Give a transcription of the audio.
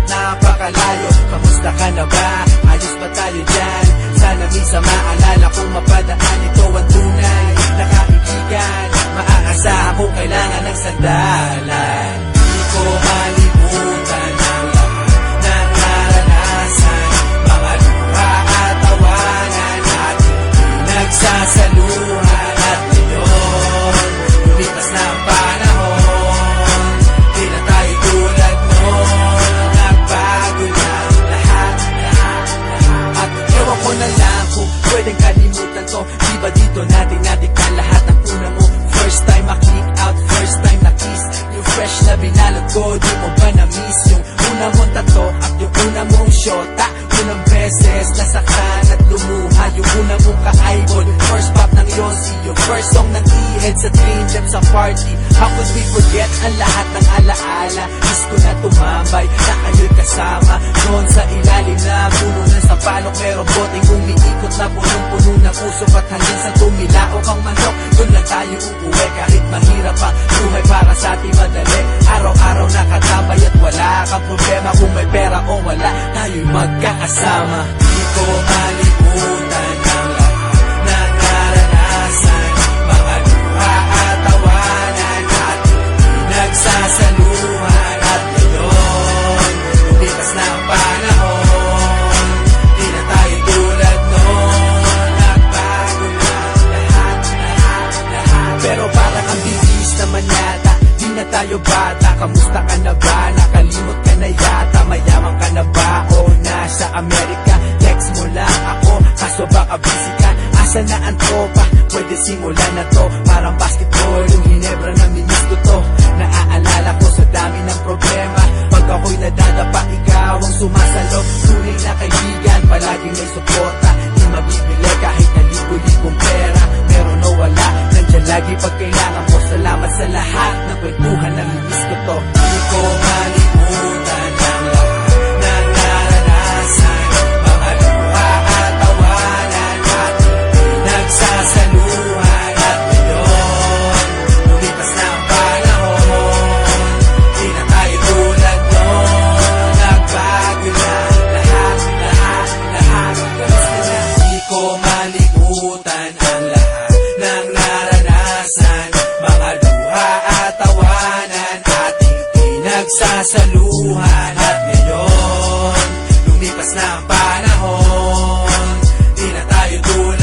napakalayo. Kamusta ka na ba? Ayos ba tayo dyan? Sana minsan maalala kung mapadaan ito ang tunay na kaibigan. Maaasahan kung kailangan ng sandalan. Di ko malimutan ang lahat ng naranasan, mga luha at tawanan at nagsasaluhan. At ngayon, lumipas na ang panahon, di na tayo tulad noon. Nagbago na lahat. At ewan ko na lang kung pwedeng kalimutan to. Di ba dito natin natikman lahat ng una mo? First time ma-click out, first time na-kiss, yung fresh na binalot ko. Di mo ba na-miss yung una mong tato at yung una mong shota? Unang beses nasaktan at lumuha, yung una mong ka-idol, first pop ng Yossi, yung first song ng E-Head sa Dream Jam sa party. How could we forget ang lahat ng alaala? Miss ko na tumambay na kayo'y kasama doon sa ilalim na puno ng sampalok. Merong boteng umiikot na punong-puno ng usok at hanggang sa tumilaok ang manok. Doon lang tayo uuwi kahit mahirap ang buhay para sa ating madali. Araw-araw nakatambay at wala kang problema kung may pera o wala, tayo'y magkakasama. Di ko malimutan ang lahat ng naranasan, mga luha at tawanan at nagsasaluhan. At ngayon, lumipas na ang panahon, di na tayo tulad noon. Nagbago na lahat. Pero parang ang bilis naman yata, di na tayo bata. Kamusta ka na ba? Nakalimot ka na yata. Mayaman ka na ba o nasa Amerika? Text mo lang ako, kaso baka busy ka. Asa na ang tropa? Pwede simulan na to. Parang basketball, yung Ginebra na minis ko to. Naaalala ko sa dami ng problema, pag ako'y nadadapa, ikaw ang sumasalo. Tunay na kaibigan, palaging may suporta. Di mabibili kahit na libo-libong pera. Meron o wala, nandyan lagi pag kailangan mo. Salamat sa lahat ng kwentuhan na minis ko to. Di ko malimutan ang lahat ng naranasan, mga luha at tawanan at nagsasaluhan. At ngayon, lumipas na ang panahon, di na tayo tulad noon. Nagbago na lahat. Kamusta na? Di ko malimutan ang lahat ng naranasan, mga luha at tawanan ating pinagsasaluhan. At ngayon, lumipas na ang panahon, di na tayo tulad